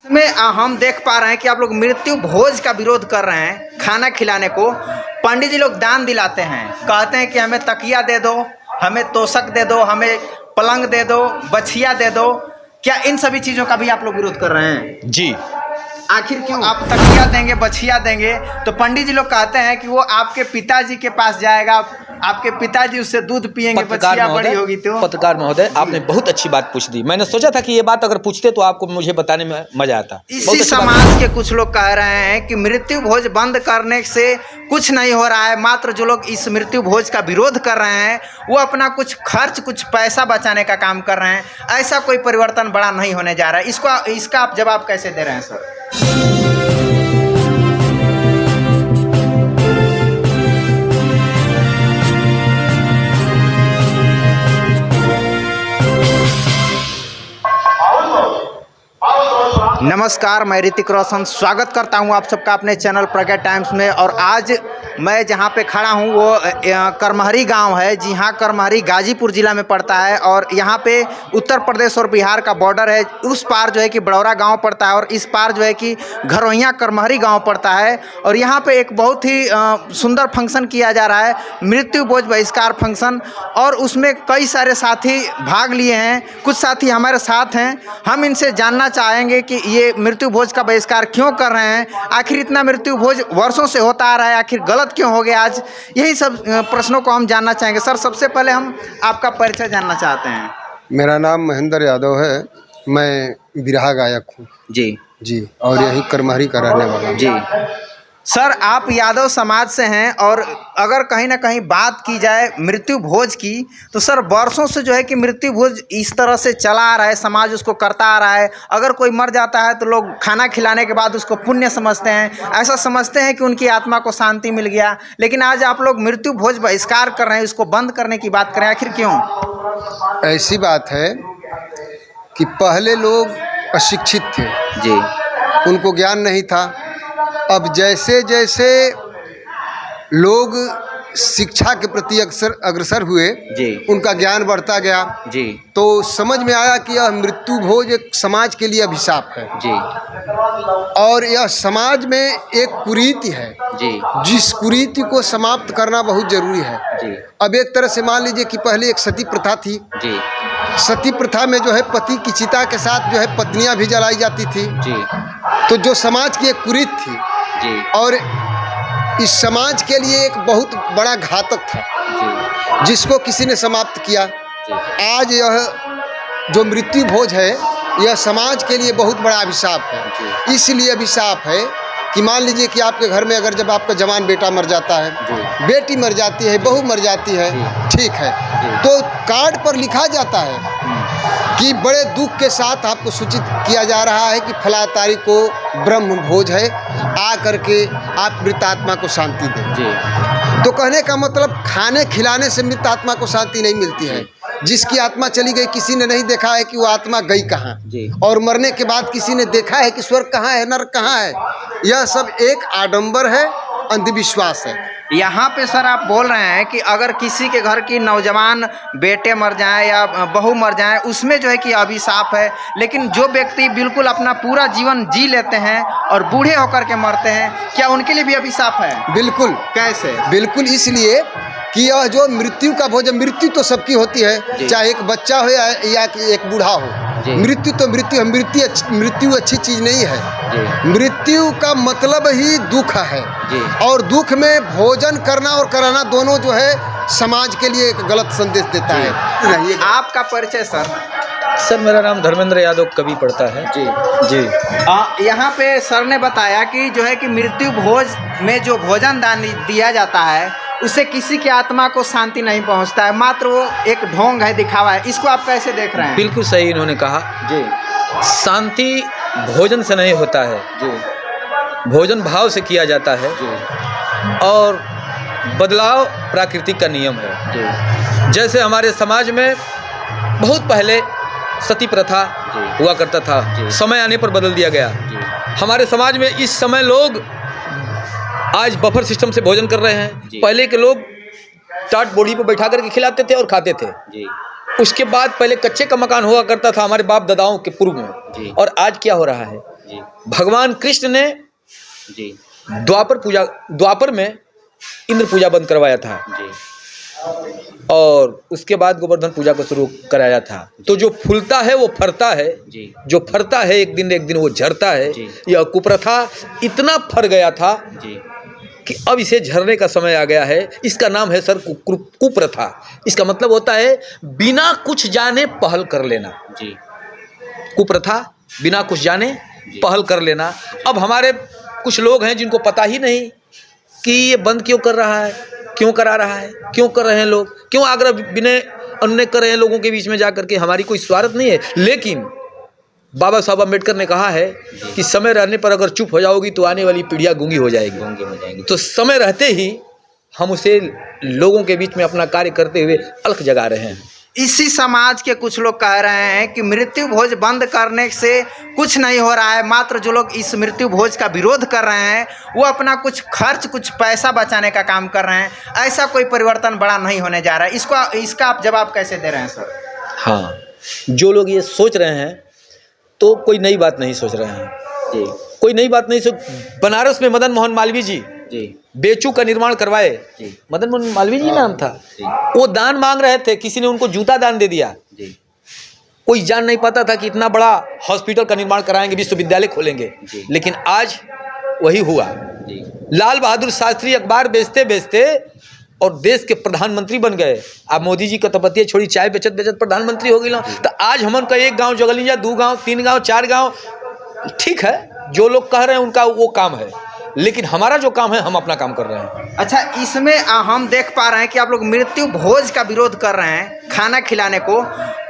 इसमें हम देख पा रहे हैं कि आप लोग मृत्यु भोज का विरोध कर रहे हैं। खाना खिलाने को पंडित जी लोग दान दिलाते हैं, कहते हैं कि हमें तकिया दे दो, हमें तोशक दे दो, हमें पलंग दे दो, बछिया दे दो। क्या इन सभी चीज़ों का भी आप लोग विरोध कर रहे हैं? जी। आखिर क्यों? आप तकिया देंगे, बछिया देंगे तो पंडित जी लोग कहते हैं कि वो आपके पिताजी के पास जाएगा, आपके पिताजी उससे दूध पियेंगे, बछिया बड़ी होगी। तो पत्रकार महोदय, आपने बहुत अच्छी बात पूछ दी। मैंने सोचा था कि ये बात अगर पूछते तो आपको मुझे बताने में मजा आता। इसी समाज के कुछ लोग कह रहे हैं कि मृत्यु भोज बंद करने से कुछ नहीं हो रहा है, मात्र जो लोग इस मृत्यु भोज का विरोध कर रहे हैं वो अपना कुछ खर्च, कुछ पैसा बचाने का काम कर रहे हैं। ऐसा कोई परिवर्तन बड़ा नहीं होने जा रहा है। इसका आप जवाब कैसे दे रहे हैं सर? नमस्कार, मैं ऋतिक रोशन स्वागत करता हूं आप सबका अपने चैनल प्रज्ञा टाइम्स में। और आज मैं जहां पे खड़ा हूं वो करमहरी गांव है। जी हां, करमहरी गाजीपुर ज़िला में पड़ता है और यहां पे उत्तर प्रदेश और बिहार का बॉर्डर है। उस पार जो है कि बड़ौरा गांव पड़ता है और इस पार जो है कि घरोइया करमहरी गांव पड़ता है। और यहां पे एक बहुत ही सुंदर फंक्शन किया जा रहा है, मृत्यु भोज बहिष्कार फंक्शन। और उसमें कई सारे साथी भाग लिए हैं, कुछ साथी हमारे साथ हैं। हम इनसे जानना चाहेंगे कि ये मृत्यु भोज का बहिष्कार क्यों कर रहे हैं, आखिर इतना मृत्यु भोज वर्षों से होता आ रहा है, आखिर गलत क्यों हो गया आज, यही सब प्रश्नों को हम जानना चाहेंगे। सर, सबसे पहले हम आपका परिचय जानना चाहते हैं। मेरा नाम महेंद्र यादव है, मैं बिरहा गायक हूँ। जी, और यही करमहरी का रहने वाला हूँ। जी सर, आप यादव समाज से हैं और अगर कहीं ना कहीं बात की जाए मृत्यु भोज की तो सर वर्षों से जो है कि मृत्यु भोज इस तरह से चला आ रहा है, समाज उसको करता आ रहा है। अगर कोई मर जाता है तो लोग खाना खिलाने के बाद उसको पुण्य समझते हैं, ऐसा समझते हैं कि उनकी आत्मा को शांति मिल गया। लेकिन आज आप लोग मृत्यु भोज बहिष्कार कर रहे हैं, उसको बंद करने की बात करें, आखिर क्यों? ऐसी बात है कि पहले लोग अशिक्षित थे जी, उनको ज्ञान नहीं था। अब जैसे जैसे लोग शिक्षा के प्रति अग्रसर हुए जी, उनका ज्ञान बढ़ता गया जी, तो समझ में आया कि यह मृत्यु भोज एक समाज के लिए अभिशाप है जी, और यह समाज में एक कुरीति है जी, जिस कुरीति को समाप्त करना बहुत जरूरी है। जी, अब एक तरह से मान लीजिए कि पहले एक सती प्रथा थी। जी, सती प्रथा में जो है पति की चिता के साथ जो है पत्नियां भी जलाई जाती थी। जी, तो जो समाज की एक कुरीति थी जी, और इस समाज के लिए एक बहुत बड़ा घातक था जी, जिसको किसी ने समाप्त किया। आज यह जो मृत्यु भोज है यह समाज के लिए बहुत बड़ा अभिशाप है। इसलिए अभिशाप है कि मान लीजिए कि आपके घर में अगर जब आपका जवान बेटा मर जाता है, बेटी मर जाती है, बहू मर जाती है, ठीक है, तो कार्ड पर लिखा जाता है कि बड़े दुख के साथ आपको सूचित किया जा रहा है कि फला तारीख को ब्रह्म भोज है, आ करके आप मृत आत्मा को शांति दें। तो कहने का मतलब खाने खिलाने से मृत आत्मा को शांति नहीं मिलती है। जिसकी आत्मा चली गई किसी ने नहीं देखा है कि वो आत्मा गई कहाँ, और मरने के बाद किसी ने देखा है कि स्वर्ग कहाँ है, नरक कहाँ है। यह सब एक आडंबर है, अंधविश्वास है। यहाँ पे सर आप बोल रहे हैं कि अगर किसी के घर की नौजवान बेटे मर जाएं या बहू मर जाएं उसमें जो है कि अभिशाप है, लेकिन जो व्यक्ति बिल्कुल अपना पूरा जीवन जी लेते हैं और बूढ़े होकर के मरते हैं, क्या उनके लिए भी अभिशाप है? बिल्कुल। कैसे? बिल्कुल इसलिए कि यह जो मृत्यु का भोज, मृत्यु तो सबकी होती है, चाहे एक बच्चा हो या एक बूढ़ा हो। मृत्यु तो मृत्यु है, मृत्यु अच्छी चीज़ नहीं है। मृत्यु का मतलब ही दुख है और दुख में भोजन करना और कराना दोनों जो है समाज के लिए एक गलत संदेश देता है। आपका परिचय सर? सर, मेरा नाम धर्मेंद्र यादव कवि पड़ता है। जी। यहाँ पे सर ने बताया कि जो है कि मृत्यु भोज में जो भोजन दान दिया जाता है उससे किसी की आत्मा को शांति नहीं पहुँचता है, मात्र वो एक ढोंग है, दिखावा है। इसको आप कैसे देख रहे हैं? बिल्कुल सही इन्होंने कहा। जी, शांति भोजन से नहीं होता है। जी, भोजन भाव से किया जाता है। जी, और बदलाव प्राकृतिक का नियम है। जी, जैसे हमारे समाज में बहुत पहले सती प्रथा हुआ करता था, समय आने पर बदल दिया गया। हमारे समाज में इस समय लोग आज बफर सिस्टम से भोजन कर रहे हैं। पहले के लोग टाट बोड़ी पर बैठा करके खिलाते थे और खाते थे। उसके बाद पहले कच्चे का मकान हुआ करता था हमारे बाप दादाओं के पूर्व में। और आज क्या हो रहा है, जी भगवान कृष्ण ने जी द्वापर में इंद्र पूजा बंद करवाया था जी और उसके बाद गोवर्धन पूजा को शुरू कराया था। तो जो फूलता है वो फरता है, जी जो फरता है एक दिन वो झरता है। जी। यह कुप्रथा इतना फर गया था जी कि अब इसे झरने का समय आ गया है। इसका नाम है सर कुप्रथा। इसका मतलब होता है बिना कुछ जाने पहल कर लेना। जी कुप्रथा बिना कुछ जाने पहल कर लेना। अब हमारे कुछ लोग हैं जिनको पता ही नहीं कि ये बंद क्यों कर रहा है, क्यों करा रहा है, क्यों कर रहे हैं लोग, क्यों आग्रह विनय अन्य कर रहे हैं लोगों के बीच में जा करके। हमारी कोई स्वार्थ नहीं है, लेकिन बाबा साहब अम्बेडकर ने कहा है कि समय रहने पर अगर चुप हो जाओगी तो आने वाली पीढ़ियाँ गूंगी हो जाएगी। तो समय रहते ही हम उसे लोगों के बीच में अपना कार्य करते हुए अलख जगा रहे हैं। इसी समाज के कुछ लोग कह रहे हैं कि मृत्यु भोज बंद करने से कुछ नहीं हो रहा है, मात्र जो लोग इस मृत्यु भोज का विरोध कर रहे हैं वो अपना कुछ खर्च, कुछ पैसा बचाने का काम कर रहे हैं। ऐसा कोई परिवर्तन बड़ा नहीं होने जा रहा है। इसका आप जवाब कैसे दे रहे हैं सर? हाँ, जो लोग ये सोच रहे हैं तो कोई नई बात नहीं सोच रहे हैं जी। कोई नई बात नहीं सोच। बनारस में मदन मोहन मालवीय जी बेचू का निर्माण करवाए। मदन मोहन मालवीय जी नाम था। वो दान मांग रहे थे, किसी ने उनको जूता दान दे दिया। कोई जान नहीं पाता था कि इतना बड़ा हॉस्पिटल का निर्माण कराएंगे, विश्वविद्यालय खोलेंगे। लेकिन आज वही हुआ। लाल बहादुर शास्त्री अखबार बेचते बेचते और देश के प्रधानमंत्री बन गए। आप मोदी जी का तपतिया छोड़ी, चाय बेचत बेचत प्रधानमंत्री हो गई ना। तो आज हमन का एक गांव जगलिया, 2 गांव, 3 गांव, 4 गांव, ठीक है, जो लोग कह रहे हैं उनका वो काम है, लेकिन हमारा जो काम है हम अपना काम कर रहे हैं। अच्छा, इसमें हम देख पा रहे हैं कि आप लोग मृत्यु भोज का विरोध कर रहे हैं। खाना खिलाने को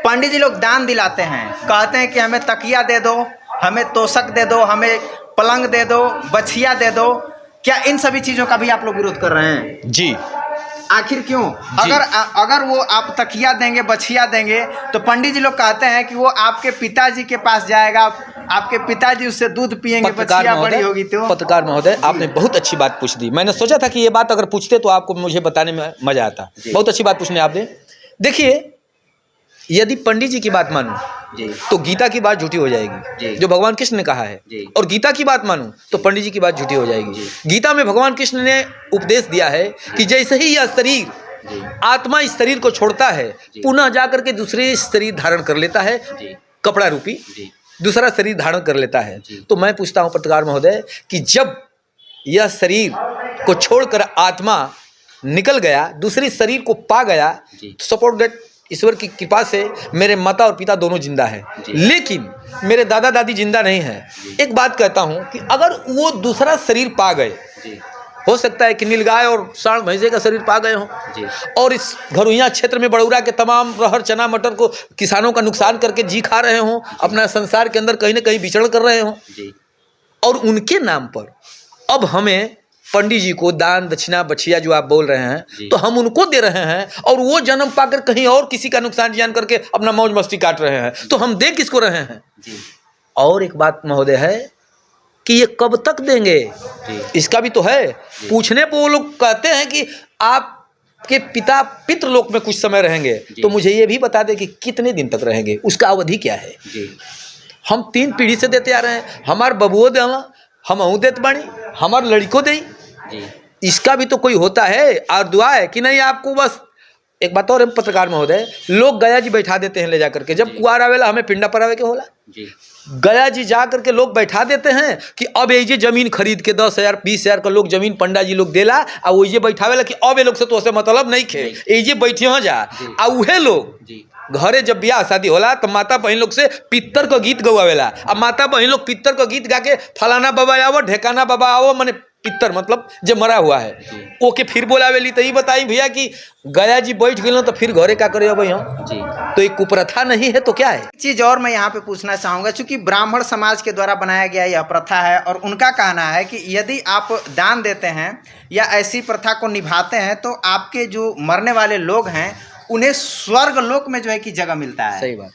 पंडित जी लोग दान दिलाते हैं, कहते हैं कि हमें तकिया दे दो, हमें तोशक दे दो, हमें पलंग दे दो, बछिया दे दो। क्या इन सभी चीज़ों का भी आप लोग विरोध कर रहे हैं? जी। आखिर क्यों? अगर वो आप तकिया देंगे, बछिया देंगे, तो पंडित जी लोग कहते हैं कि वो आपके पिताजी के पास जाएगा, आपके पिताजी उससे दूध पिएंगे, बछिया बड़ी होगी। तो पत्रकार महोदय, आपने बहुत अच्छी बात पूछ दी। मैंने सोचा था कि ये बात अगर पूछते तो आपको मुझे बताने में मजा आता। बहुत अच्छी बात पूछने आपने। देखिए, यदि पंडित जी की बात मानूं तो गीता की बात झूठी हो जाएगी, जो भगवान कृष्ण ने कहा है। और गीता की बात मानूं तो पंडित जी की बात झूठी हो जाएगी। गीता में भगवान कृष्ण ने उपदेश दिया है कि जैसे ही यह शरीर, आत्मा इस शरीर को छोड़ता है, पुनः जाकर के दूसरे शरीर धारण कर लेता है, कपड़ा रूपी दूसरा शरीर धारण कर लेता है। तो मैं पूछता हूं पत्रकार महोदय कि जब यह शरीर को छोड़कर आत्मा निकल गया, दूसरे शरीर को पा गया, तो सपोर्ट दैट ईश्वर की कृपा से मेरे माता और पिता दोनों जिंदा हैं, लेकिन मेरे दादा दादी जिंदा नहीं हैं। एक बात कहता हूं कि अगर वो दूसरा शरीर पा गए, हो सकता है कि नीलगाय और सांड भैंसे का शरीर पा गए हों और इस घरुइया क्षेत्र में बड़ौरा के तमाम रहर चना मटर को किसानों का नुकसान करके जी खा रहे हों, अपना संसार के अंदर कहीं ना कहीं विचरण कर रहे हों, और उनके नाम पर अब हमें पंडित जी को दान दक्षिणा बछिया जो आप बोल रहे हैं, तो हम उनको दे रहे हैं और वो जन्म पाकर कहीं और किसी का नुकसान जान करके अपना मौज मस्ती काट रहे हैं। तो हम दे किसको रहे हैं? और एक बात महोदय है कि ये कब तक देंगे, इसका भी तो है। पूछने पर वो लोग कहते हैं कि आपके पिता पितृलोक में कुछ समय रहेंगे, तो मुझे ये भी बता दें कि कितने दिन तक रहेंगे, उसका अवधि क्या है। हम 3 पीढ़ी से देते आ रहे हैं। हमार बबुओ देवा, हम अहू देत बाणी, हमार लड़को दे, इसका भी तो कोई होता है। और दुआ है कि नहीं आपको। बस एक बात और पत्रकार महोदय, लोग गया जी बैठा देते हैं ले जा करके, जब कुआर आवेला हमें पिंडा पर आवे के होला, गया जी जा करके लोग बैठा देते हैं कि अब ये जमीन खरीद के 10,000 20,000 का लोग जमीन पंडा जी लोग देला, और वो ये बैठावेला कि अब ये लोग से तो से मतलब नहीं खे, ये बैठे जा। और वह लोग घरे जब ब्याह शादी होला तो माता बहन लोग से पित्तर का गीत गवावेला। अब माता बहन लोग पित्तर का गीत गा के फलाना बाबा आवो, ढेकाना बाबा आवो, माने पित्तर मतलब जो मरा हुआ है ओके फिर बोलावेली। तो ये बताई भैया कि गया जी बैठ गए तो फिर घरे क्या करे भैया जी, तो एक कुप्रथा नहीं है तो क्या है? चीज़ और मैं यहाँ पे पूछना चाहूँगा, चूँकि ब्राह्मण समाज के द्वारा बनाया गया यह प्रथा है और उनका कहना है कि यदि आप दान देते हैं या ऐसी प्रथा को निभाते हैं तो आपके जो मरने वाले लोग हैं उन्हें स्वर्ग लोक में जो है कि जगह मिलता है। सही बात।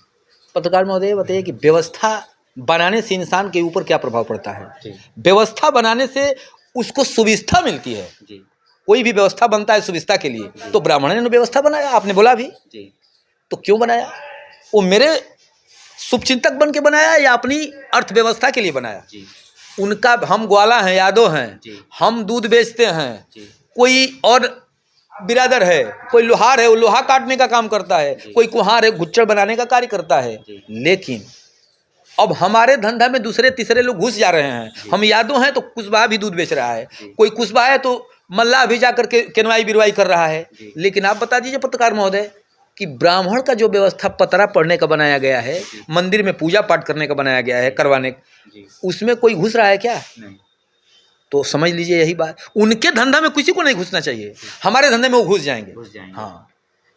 पत्रकार महोदय बताइए कि व्यवस्था बनाने से इंसान के ऊपर क्या प्रभाव पड़ता है? व्यवस्था बनाने से उसको सुविधा मिलती है। कोई भी व्यवस्था बनता है सुविधा के लिए, तो ब्राह्मण ने व्यवस्था बनाया, आपने बोला भी। तो क्यों बनाया? वो मेरे शुभचिंतक बन के बनाया या अपनी अर्थव्यवस्था के लिए बनाया? जी उनका, हम ग्वाला हैं, यादव हैं, जी। हम दूध बेचते हैं, जी कोई और बिरादर है, कोई लोहार है, वो लोहा काटने का काम करता है, कोई कुम्हार है, गुच्चड़ बनाने का कार्य करता है। लेकिन अब हमारे धंधा में दूसरे तीसरे लोग घुस जा रहे हैं। हम यादव हैं तो कुशवाहा भी दूध बेच रहा है, कोई कुशवाहा है तो मल्लाह भी जाकर के केनवाई बिरवाई कर रहा है। लेकिन आप बता दीजिए पत्रकार महोदय कि ब्राह्मण का जो व्यवस्था पतरा पढ़ने का बनाया गया है, मंदिर में पूजा पाठ करने का बनाया गया है, करवाने, उसमें कोई घुस रहा है क्या? नहीं। तो समझ लीजिए यही बात, उनके धंधा में किसी को नहीं घुसना चाहिए, हमारे धंधे में वो घुस जाएंगे। हाँ,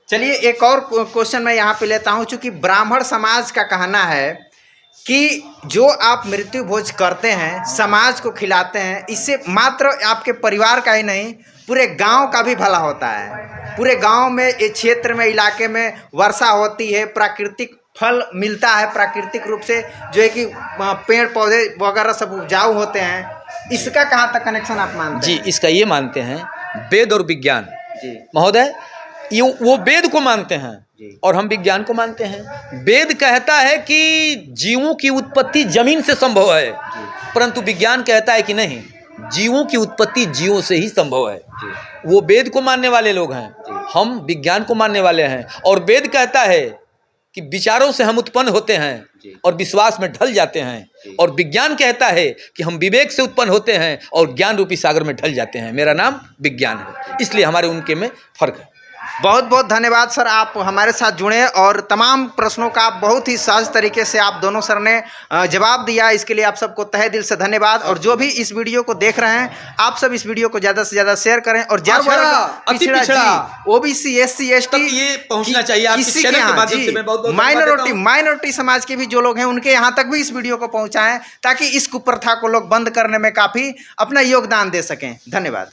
चलिए एक और क्वेश्चन मैं यहाँ पे लेता हूँ। चूँकि ब्राह्मण समाज का कहना है कि जो आप मृत्यु भोज करते हैं, समाज को खिलाते हैं, इससे मात्र आपके परिवार का ही नहीं पूरे गांव का भी भला होता है। पूरे गांव में, इस क्षेत्र में, इलाके में वर्षा होती है, प्राकृतिक फल मिलता है, प्राकृतिक रूप से जो है कि पेड़ पौधे वगैरह सब उपजाऊ होते हैं। इसका कहाँ तक कनेक्शन आप मानते हैं? जी, इसका ये मानते हैं वेद और विज्ञान। जी महोदय, ये वो वेद को मानते हैं और हम विज्ञान को मानते हैं। वेद कहता है कि जीवों की उत्पत्ति जमीन से संभव है, परंतु विज्ञान कहता है कि नहीं, जीवों की उत्पत्ति जीवों से ही संभव है। वो वेद को मानने वाले लोग हैं, हम विज्ञान को मानने वाले हैं। और वेद कहता है कि विचारों से हम उत्पन्न होते हैं और विश्वास में ढल जाते हैं, और विज्ञान कहता है कि हम विवेक से उत्पन्न होते हैं और ज्ञान रूपी सागर में ढल जाते हैं। मेरा नाम विज्ञान है, इसलिए हमारे उनके में फर्क है। बहुत बहुत धन्यवाद सर, आप हमारे साथ जुड़े और तमाम प्रश्नों का बहुत ही सहज तरीके से आप दोनों सर ने जवाब दिया। इसके लिए आप सबको तहे दिल से धन्यवाद। और जो भी इस वीडियो को देख रहे हैं, आप सब इस वीडियो को ज़्यादा से ज़्यादा शेयर करें और पिछड़ा ओबीसी SC ST ये पहुंचना चाहिए आपके किसी चैनल के के यहाँ, माध्यम से। मैं बहुत बहुत धन्यवाद देता हूं। माइनॉरिटी समाज के भी जो लोग हैं, उनके यहाँ तक भी इस वीडियो को पहुँचाएं ताकि इस कुप्रथा को लोग बंद करने में काफ़ी अपना योगदान दे सकें। धन्यवाद।